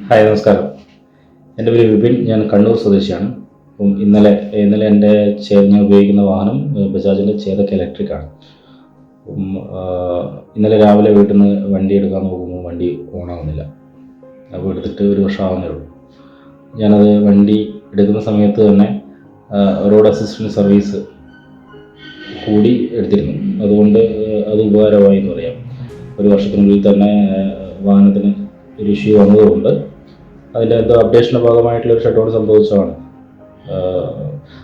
Hi നമസ്കാരം. എൻ്റെ പേര് വിപിൻ. ഞാൻ കണ്ണൂർ സ്വദേശിയാണ്. അപ്പം ഇന്നലെ എൻ്റെ ഞാൻ ഉപയോഗിക്കുന്ന വാഹനം ബജാജിൻ്റെ ചേതക് ഇലക്ട്രിക്കാണ്. അപ്പം ഇന്നലെ രാവിലെ വീട്ടിൽ നിന്ന് വണ്ടി എടുക്കാൻ നോക്കുമ്പോൾ വണ്ടി ഓണാവുന്നില്ല. അപ്പോൾ എടുത്തിട്ട് ഒരു വർഷം ആവുന്നേ ഉള്ളൂ. ഞാനത് വണ്ടി എടുക്കുന്ന സമയത്ത് തന്നെ റോഡ് അസിസ്റ്റൻസ് സർവീസ് കൂടി എടുത്തിരുന്നു. അതുകൊണ്ട് അത് ഉപകാരമായി എന്ന് പറയാം. ഒരു വർഷത്തിനുള്ളിൽ തന്നെ വാഹനത്തിന് ഒരു ഇഷ്യൂ വന്നതുകൊണ്ട് അതിൻ്റെ എന്തോ അപ്ഡേഷൻ്റെ ഭാഗമായിട്ടുള്ളൊരു ഷട്ട് ഡൗൺ സംഭവിച്ചതാണ്.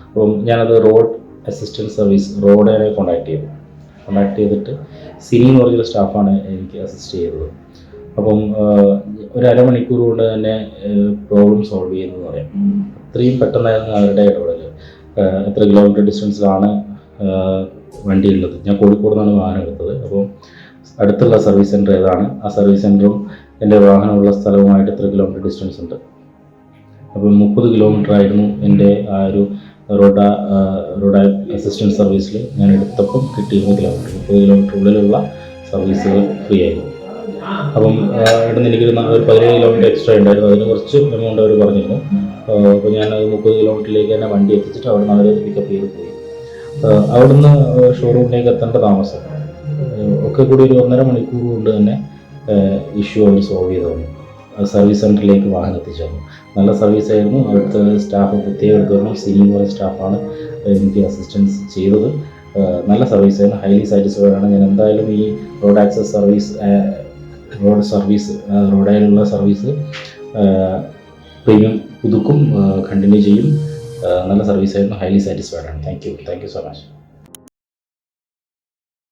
അപ്പം ഞാനത് റോഡ് അസിസ്റ്റൻസ് സർവീസ് റോഡിനെ കോൺടാക്ട് ചെയ്തിട്ട് സിനി എന്ന് പറഞ്ഞൊരു സ്റ്റാഫാണ് എനിക്ക് അസിസ്റ്റ് ചെയ്തത്. അപ്പം ഒരു അരമണിക്കൂർ കൊണ്ട് തന്നെ പ്രോബ്ലം സോൾവ് ചെയ്യുന്നതെന്ന് പറയാം. അത്രയും പെട്ടെന്നായിരുന്നു അവരുടെ ഇടപെടൽ. എത്ര കിലോമീറ്റർ ഡിസ്റ്റൻസിലാണ് വണ്ടി ഉള്ളത്. ഞാൻ കോഴിക്കോട് നിന്നാണ് വാഹനം എടുത്തത്. അപ്പം അടുത്തുള്ള സർവീസ് സെൻറ്റർ ഏതാണ്, ആ സർവീസ് സെൻറ്ററും എൻ്റെ വാഹനമുള്ള സ്ഥലവുമായിട്ട് എത്ര കിലോമീറ്റർ ഡിസ്റ്റൻസ് ഉണ്ട്. അപ്പം 30 കിലോമീറ്റർ ആയിരുന്നു എൻ്റെ ആ ഒരു റോഡ് അസിസ്റ്റൻസ് സർവീസിൽ ഞാൻ എടുത്തപ്പം കിട്ടിയിരുന്ന കിലോമീറ്റർ. 30 കിലോമീറ്റർ ഉള്ളിലുള്ള സർവീസുകൾ ഫ്രീ ആയിരുന്നു. അപ്പം ഇവിടെ നിന്ന് എനിക്കൊരു 17 കിലോമീറ്റർ എക്സ്ട്രാ ഉണ്ടായിരുന്നു. അതിന് കുറച്ച് എമൗണ്ട് അവർ പറഞ്ഞിരുന്നു. അപ്പോൾ ഞാൻ 30 കിലോമീറ്ററിലേക്ക് തന്നെ വണ്ടി എത്തിച്ചിട്ട് അവിടെ നിന്ന് അവർ പിക്കപ്പ് ചെയ്ത് പോയി. അവിടുന്ന് ഷോറൂമിലേക്ക് എത്തേണ്ട താമസം ഒക്കെ കൂടി ഒരു 1.5 മണിക്കൂർ കൊണ്ട് തന്നെ ഇഷ്യൂ അവർ സോൾവ് ചെയ്ത് തന്നു. സർവീസ് സെൻറ്ററിലേക്ക് വാഹനം എത്തിച്ചു തന്നു. നല്ല സർവീസ് ആയിരുന്നു. അവിടുത്തെ സ്റ്റാഫ് പ്രത്യേകം എടുത്തു പറഞ്ഞു. സിനി എന്ന് പറയുന്ന സ്റ്റാഫാണ് എനിക്ക് അസിസ്റ്റൻസ് ചെയ്തത്. നല്ല സർവീസ് ആയിരുന്നു. ഹൈലി സാറ്റിസ്ഫൈഡ് ആണ്. ഞാൻ എന്തായാലും ഈ റോഡ് ആക്സസ് സർവീസ് റോഡിലുള്ള സർവീസ് പ്രീമിയം പുതുക്കും, കണ്ടിന്യൂ ചെയ്യും. നല്ല സർവീസ് ആയിരുന്നു. ഹൈലി സാറ്റിസ്ഫൈഡ് ആണ്. Thank you so much.